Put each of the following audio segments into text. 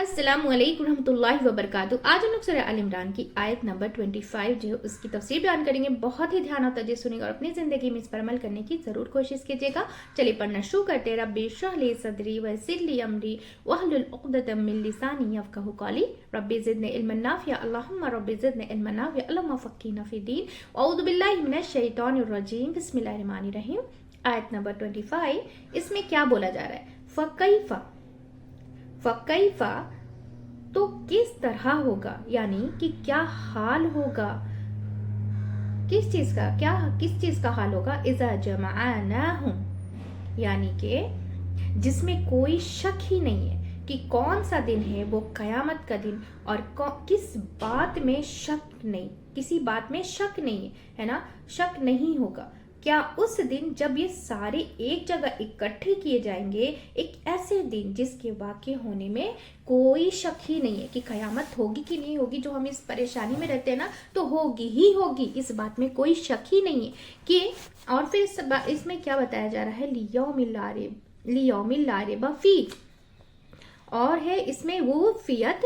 अस्सलामु अलैकुम रहमतुल्लाहि व बरकातहू। आज हम लोग सूरह अल इमरान की आयत नंबर 25 जो है उसकी तफसीर बयान करेंगे। बहुत ही ध्यान और तवज्जो सुनिएगा और अपनी ज़िंदगी में इस पर अमल करने की ज़रूर कोशिश कीजिएगा। चलिए पढ़ना शुरू करते हैं। रब्बि इश्रह ली सदरी वयस्सिर ली अमरी वहलुल उक़दतम मिन लिसानी यफ़क़हू क़ौली रब्बि ज़िदनी इल्मन नाफ़िअ अल्लाहुम्मा रब्बि ज़िदनी इल्मन नाफ़िअ अल्लाहुम्मा फ़क़्हिना फ़िद्दीन अऊज़ु बिल्लाहि मिनश शैतानिर रजीम बिस्मिल्लाहिर रहमानिर रहीम। आयत नंबर 25, इसमें क्या बोला जा रहा है? फ़कैफ़ा तो किस तरह होगा, यानी कि क्या हाल होगा, किस चीज का हाल होगा। इज़ा जमअनाहुम, यानी कि जिसमें कोई शक ही नहीं है कि कौन सा दिन है, वो कयामत का दिन। और किस बात में शक नहीं, किसी बात में शक नहीं है ना, शक नहीं होगा। क्या उस दिन जब ये सारे एक जगह इकट्ठे किए जाएंगे, एक ऐसे दिन जिसके वाक़े होने में कोई शक ही नहीं है कि कयामत होगी कि नहीं होगी। जो हम इस परेशानी में रहते हैं ना, तो होगी ही होगी, इस बात में कोई शक ही नहीं है कि। और फिर इसमें क्या बताया जा रहा है? लियौमिल ला रैब फीह, और है इसमें वो फियत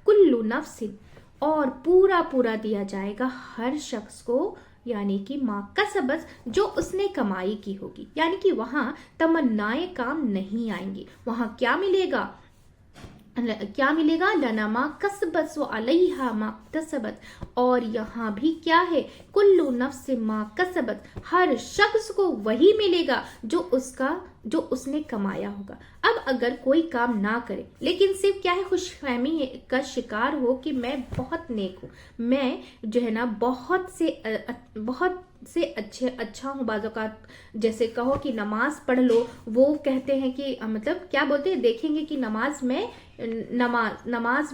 कुल्लु नफ्सिन, और पूरा दिया जाएगा हर शख्स को, यानी कि मा कसबत, जो उसने कमाई की होगी। यानी कि वहां तमन्नाएं काम नहीं आएंगी। वहां क्या मिलेगा? लना मा कसबत व अलैहा मा इक्तसबत। और यहाँ भी क्या है? कुल्लु नफ्स मा कसबत, हर शख्स को वही मिलेगा जो उसने कमाया होगा। अब अगर कोई काम ना करे, लेकिन सिर्फ क्या है, खुशफहमी का शिकार हो कि मैं बहुत नेक हूँ, मैं जो है ना बहुत से अच्छा हूँ। बाज़ औक़ात जैसे कहो कि नमाज पढ़ लो, वो कहते हैं कि मतलब क्या बोलते हैं, देखेंगे कि नमाज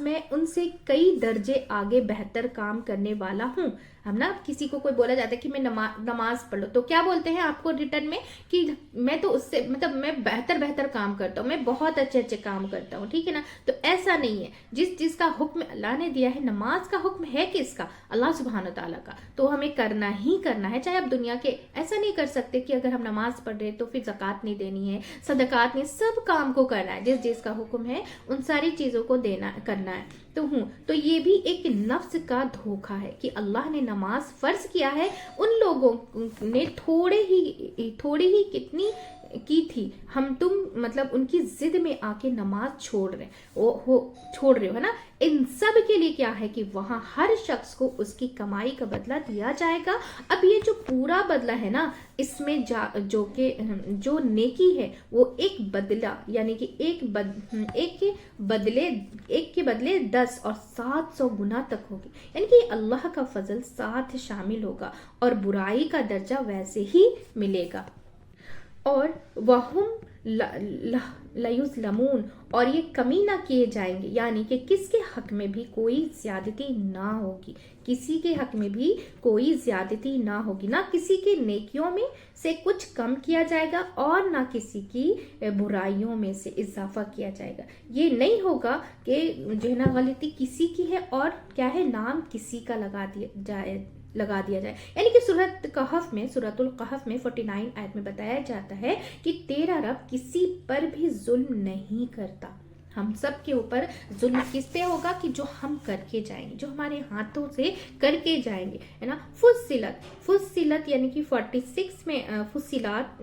में उनसे कई दर्जे आगे बेहतर काम करने वाला हूँ। हम ना, किसी को कोई बोला जाता है कि मैं नमाज पढ़ लो, तो क्या बोलते हैं आपको रिटर्न में कि मैं तो उससे मतलब मैं बेहतर काम करता हूँ, मैं बहुत अच्छे काम करता हूँ, ठीक है ना। तो ऐसा नहीं है। जिस चीज का हुक्म अल्लाह ने दिया है, नमाज का हुक्म है किसका? अल्लाह सुब्हान ताला का। तो हमें करना ही करना है, चाहे आप दुनिया के ऐसा नहीं कर सकते कि अगर हम नमाज पढ़ रहे तो फिर ज़कात नहीं देनी है, सदकात नहीं, सब काम को करना है। जिस का हुक्म है उन सारी चीजों को करना है। तो ये भी एक नफ्स का धोखा है कि अल्लाह ने नमाज फर्ज किया है, उन लोगों ने थोड़ी ही कितनी की थी, हम तुम मतलब उनकी जिद में आके नमाज छोड़ रहे हो, है ना। इन सब के लिए क्या है कि वहां हर शख्स को उसकी कमाई का बदला दिया जाएगा। अब ये जो पूरा बदला है ना, इसमें जो नेकी है वो एक बदला, यानी कि एक के बदले 10 और 700 गुना तक होगी। यानी कि अल्लाह का फजल साथ शामिल होगा और बुराई का दर्जा वैसे ही मिलेगा। और वहुम लयुज़लमून, और ये कमी ना किए जाएंगे, यानी कि किसके हक में भी कोई ज्यादती ना होगी, किसी के हक में भी कोई ज्यादती ना होगी, ना किसी के नेकियों में से कुछ कम किया जाएगा और ना किसी की बुराइयों में से इजाफा किया जाएगा। ये नहीं होगा कि जो है ना गलती किसी की है और क्या है, नाम किसी का लगा दिया जाए। यानी कि सूरतुल कहफ में 49 आयत में बताया जाता है कि तेरा रब किसी पर भी जुल्म नहीं करता। हम सब के ऊपर जुल्म किस पे होगा? कि जो हम करके जाएंगे, जो हमारे हाथों से करके जाएंगे, है ना। फुस्सिलत यानी कि 46 में फुस्सिलात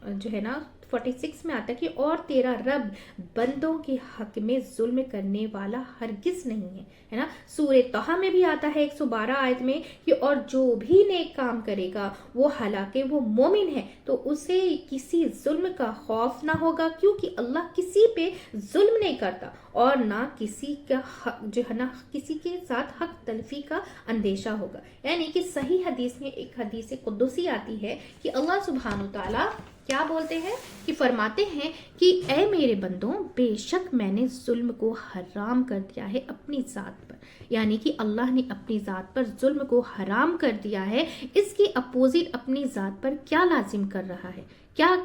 जो है ना 46 में आता है कि और तेरा रब बंदों के हक में जुल्म करने वाला हरगिज नहीं है ना। सूरह तहा में भी आता है 112 आयत में कि और जो भी नेक काम करेगा वो हालांकि वो मोमिन है तो उसे किसी जुल्म का खौफ ना होगा, क्योंकि अल्लाह किसी पे जुल्म नहीं करता और ना किसी का जो है ना किसी के साथ हक तलफी का अंदेशा होगा। यानी कि सही हदीस में एक हदीस कुद्दुसी आती है कि अल्लाह सुब्हान ताला क्या बोलते हैं कि फरमाते हैं कि ऐ मेरे बंदों, बेशक मैंने जुल्म को हराम कर दिया है अपनी जात पर। यानी कि अल्लाह ने अपनी जात पर जुल्म को हराम कर दिया है। इसके अपोजिट अपनी जात पर क्या लाजिम कर रहा है, क्या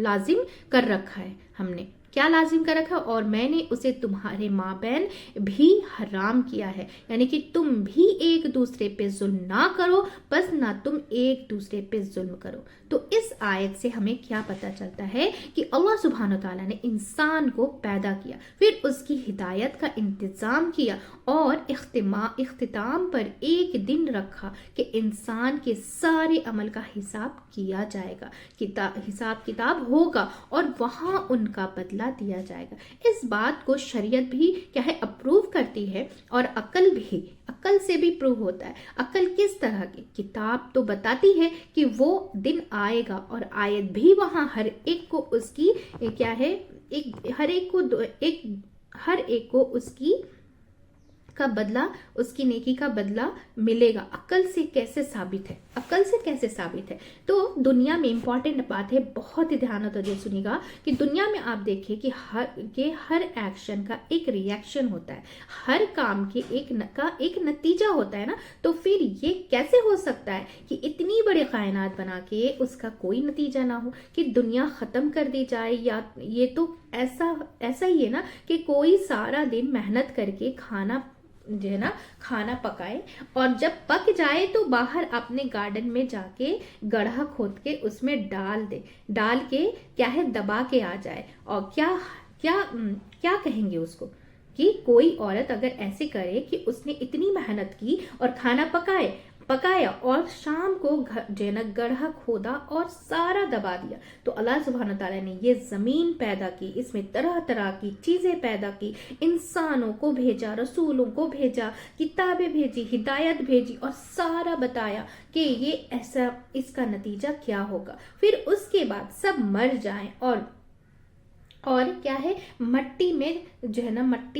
लाजिम कर रखा है हमने? क्या लाजिम कर रखा, और मैंने उसे तुम्हारे माबैन भी हराम किया है, यानी कि तुम भी एक दूसरे पे जुल्म ना करो, बस ना तुम एक दूसरे पे जुल्म करो। तो इस आयत से हमें क्या पता चलता है कि अल्लाह सुब्हान तआला ने इंसान को पैदा किया, फिर उसकी हिदायत का इंतजाम किया और इख्तिताम पर एक दिन रखा कि इंसान के सारे अमल का हिसाब किया जाएगा, हिसाब किताब होगा और वहां उनका बदला दिया जाएगा। इस बात को शरीयत भी क्या है, अप्रूव करती है, और अक्ल से भी प्रूव होता है। अक्ल किस तरह की, किताब तो बताती है कि वो दिन आएगा, और आयत भी वहां हर एक को उसकी क्या है, हर एक को उसकी का बदला, उसकी नेकी का बदला मिलेगा। अक्ल से कैसे साबित है, तो दुनिया में इंपॉर्टेंट बात है, बहुत ही ध्यान से सुनिएगा कि दुनिया में आप देखिए कि हर एक्शन का एक रिएक्शन होता है, हर काम के एक नतीजा होता है ना। तो फिर ये कैसे हो सकता है कि इतनी बड़ी कायनात बना के उसका कोई नतीजा ना हो, कि दुनिया खत्म कर दी जाए, या ये तो ऐसा ही है ना कि कोई सारा दिन मेहनत करके खाना पकाए, और जब पक जाए तो बाहर अपने गार्डन में जाके गड्ढा खोद के उसमें डाल के क्या है, दबा के आ जाए। और क्या कहेंगे उसको, कि कोई औरत अगर ऐसे करे कि उसने इतनी मेहनत की और खाना पकाया और शाम को गड्ढा खोदा और सारा दबा दिया। तो अल्लाह सुब्हान तआला ने ये जमीन पैदा की, इसमें तरह तरह की चीजें पैदा की, इंसानों को भेजा, रसूलों को भेजा, किताबें भेजी, हिदायत भेजी, और सारा बताया कि ये ऐसा, इसका नतीजा क्या होगा। फिर उसके बाद सब मर जाएं और क्या है, मट्टी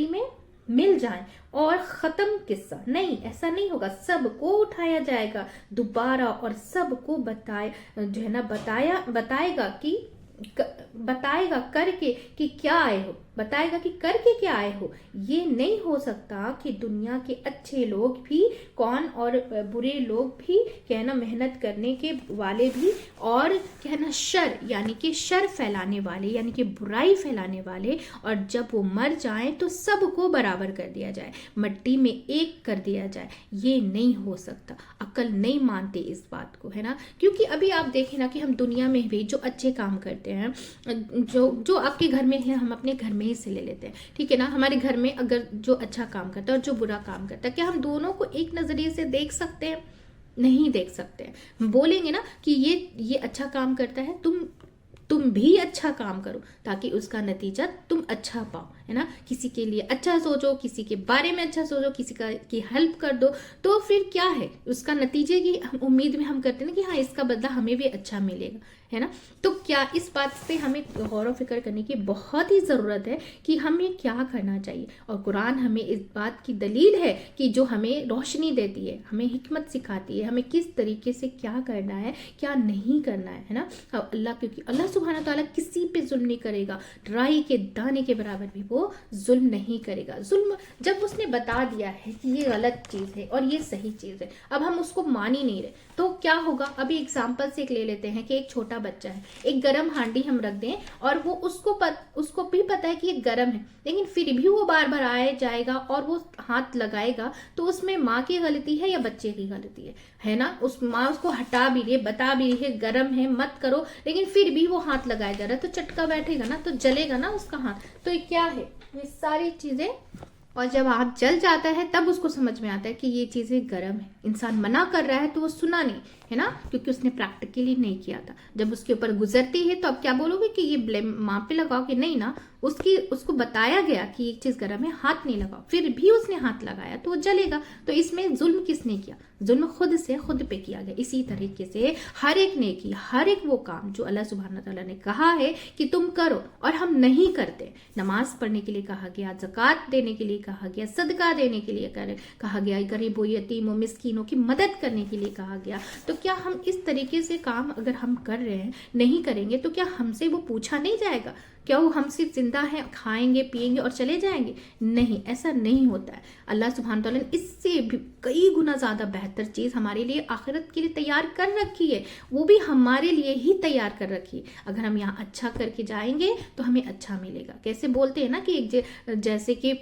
में मिल जाएं और खत्म किस्सा। नहीं, ऐसा नहीं होगा, सबको उठाया जाएगा दोबारा और सबको बताएगा करके कि क्या आए हो, बताएगा कि करके क्या आए हो। ये नहीं हो सकता कि दुनिया के अच्छे लोग भी और बुरे लोग भी कहना, मेहनत करने के वाले भी, और कहना शर यानी कि शर फैलाने वाले, यानी कि बुराई फैलाने वाले, और जब वो मर जाएं तो सबको बराबर कर दिया जाए, मट्टी में एक कर दिया जाए। ये नहीं हो सकता, अक्ल नहीं मानते इस बात को, है ना। क्योंकि अभी आप देखें ना कि हम दुनिया में भी जो अच्छे काम करते हैं, जो आपके घर में है, हम अपने घर में ही से ले लेते हैं, ठीक है ना। हमारे घर में अगर जो अच्छा काम करता है और जो बुरा काम करता है, क्या हम दोनों को एक नजरिए से देख सकते हैं? नहीं देख सकते हैं। हम बोलेंगे ना कि ये अच्छा काम करता है, तुम भी अच्छा काम करो ताकि उसका नतीजा तुम अच्छा पाओ, है ना। किसी के लिए अच्छा सोचो, किसी के बारे में अच्छा सोचो, की हेल्प कर दो, तो फिर क्या है, उसका नतीजे की उम्मीद में हम करते हैं ना कि हाँ, इसका बदला हमें भी अच्छा मिलेगा, है ना। तो क्या इस बात पे हमें गौर व फिक्र करने की बहुत ही ज़रूरत है कि हमें क्या करना चाहिए। और कुरान हमें इस बात की दलील है कि जो हमें रोशनी देती है, हमें हिकमत सिखाती है, हमें किस तरीके से क्या करना है, क्या नहीं करना है ना। क्योंकि अल्लाह सुब्हान तआला किसी पे जुल्म नहीं करेगा, राई के दाने के बराबर भी वो जुल्म नहीं करेगा। जुल्म जब उसने बता दिया है कि ये गलत चीज़ है और ये सही चीज़ है, अब हम उसको मान ही नहीं रहे, तो क्या होगा। अभी एग्जाम्पल से एक ले लेते हैं कि एक छोटा बच्चा है, एक गरम हांडी हम रख दें और वो उसको भी पता है कि ये गरम है, लेकिन फिर भी वो बार बार आए जाएगा और वो हाथ लगाएगा, तो उसमें माँ की गलती है या बच्चे की गलती है ना। उस माँ उसको हटा भी रही है, बता भी रही है गरम है मत करो, लेकिन फिर भी वो हाथ लगाया जा रहा है, तो चटका बैठेगा ना, तो जलेगा ना उसका हाथ। तो ये क्या है, ये सारी चीजें। और जब हाथ जल जाता है तब उसको समझ में आता है कि ये चीजें गर्म है। इंसान मना कर रहा है तो वो सुना नहीं, है ना, क्योंकि उसने प्रैक्टिकली नहीं किया था। जब उसके ऊपर गुजरती है तो अब क्या बोलोगे कि ये ब्लेम माँ पे लगाओ कि नहीं ना, उसको बताया गया कि एक चीज गर्म है, हाथ नहीं लगाओ, फिर भी उसने हाथ लगाया तो वो जलेगा। तो इसमें जुल्म किसने किया? जुल्म खुद पे किया गया। इसी तरीके से हर एक नेकी, हर एक वो काम जो अल्लाह सुब्हान तआला ने कहा है कि तुम करो और हम नहीं करते, नमाज पढ़ने के लिए कहा गया, ज़कात देने के लिए कहा गया, सदका देने के लिए कहा गया, गरीबों, यतीमों, मिस्कीनों की मदद करने के लिए कहा गया, तो کیا ہم اس طریقے سے کام اگر ہم کر رہے ہیں نہیں کریں گے تو کیا ہم سے وہ پوچھا نہیں جائے گا؟ کیا وہ ہم صرف زندہ ہیں، کھائیں گے پیئیں گے اور چلے جائیں گے؟ نہیں، ایسا نہیں ہوتا ہے۔ اللہ سبحانہ تعالیٰ نے اس سے بھی کئی گنا زیادہ بہتر چیز ہمارے لیے آخرت کے لیے تیار کر رکھی ہے، وہ بھی ہمارے لیے ہی تیار کر رکھی ہے۔ اگر ہم یہاں اچھا کر کے جائیں گے تو ہمیں اچھا ملے گا۔ کیسے بولتے ہیں نا کہ جیسے کہ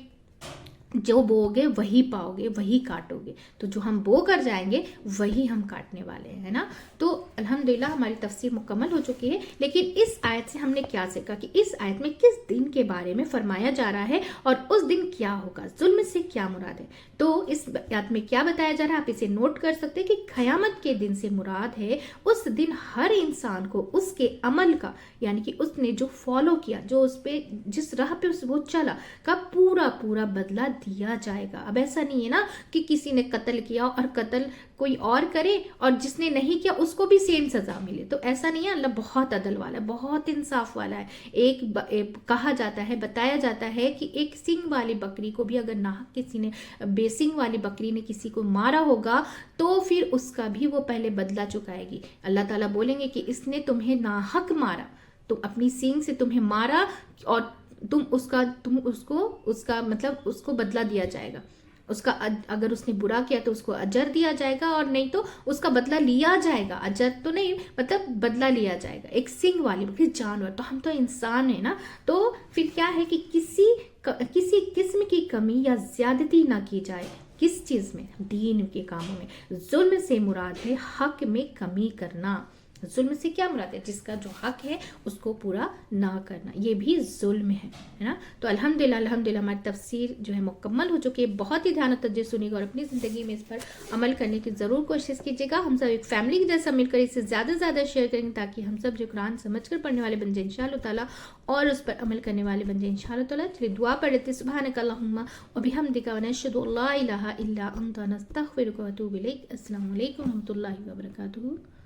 جو بو گے وہی پاؤ گے، وہی کاٹو گے، تو جو ہم بو کر جائیں گے وہی ہم کاٹنے والے ہیں نا۔ تو الحمدللہ ہماری تفسیر مکمل ہو چکی ہے، لیکن اس آیت سے ہم نے کیا سیکھا کہ اس آیت میں کس دن کے بارے میں فرمایا جا رہا ہے اور اس دن کیا ہوگا، ظلم سے کیا مراد ہے۔ تو اس آیت میں کیا بتایا جا رہا ہے، آپ اسے نوٹ کر سکتے ہیں کہ قیامت کے دن سے مراد ہے اس دن ہر انسان کو اس کے عمل کا، یعنی کہ اس نے جو فالو کیا، جو اس پہ جس راہ پہ وہ چلا کا پورا پورا بدلہ دیا جائے گا۔ اب ایسا نہیں ہے نا کہ کسی نے قتل کیا اور قتل کوئی اور کرے اور جس نے نہیں کیا اس کو بھی سیم سزا ملے، تو ایسا نہیں ہے۔ اللہ بہت عدل والا ہے، بہت انصاف والا ہے۔ ایک کہا جاتا ہے، بتایا جاتا ہے کہ ایک سنگ والی بکری کو بھی اگر ناحق کسی نے، بے سنگ والی بکری نے کسی کو مارا ہوگا تو پھر اس کا بھی وہ پہلے بدلہ چکائے گی۔ اللہ تعالیٰ بولیں گے کہ اس نے تمہیں ناحق مارا، تو اپنی سینگ سے تمہیں مارا اور اس کا مطلب اس کو بدلہ دیا جائے گا۔ اس کا اگر اس نے برا کیا تو اس کو اجر دیا جائے گا، اور نہیں تو اس کا بدلہ لیا جائے گا۔ اجر تو نہیں، مطلب بدلہ لیا جائے گا۔ ایک سنگ والی پھر جانور، تو ہم تو انسان ہیں نا، تو پھر کیا ہے کہ کسی قسم کی کمی یا زیادتی نہ کی جائے۔ کس چیز میں؟ دین کے کاموں میں۔ ظلم سے مراد ہے حق میں کمی کرنا۔ ظلم سے کیا مراد ہے؟ جس کا جو حق ہے اس کو پورا نہ کرنا، یہ بھی ظلم ہے نا۔ تو الحمدللہ ہماری تفسیر جو ہے مکمل ہو چکی ہے۔ بہت ہی دھیان و توجہ سنیے گا اور اپنی زندگی میں اس پر عمل کرنے کی ضرور کوشش کیجیے گا۔ ہم سب ایک فیملی کے جیسا مل کر اسے زیادہ سے زیادہ شیئر کریں گے تاکہ ہم سب جو قرآن سمجھ کر پڑھنے والے بن جائیں انشاءاللہ تعالیٰ، اور اس پر عمل کرنے والے بن جائیں انشاءاللہ تعالیٰ۔ چلیے دعا پڑھ لیتے ہیں۔ سبحانک اللہم وبحمدک ونشہد ان لا الہ الا انت نستغفرک ونتوب الیک۔ السلام علیکم ورحمۃ اللہ وبرکاتہ۔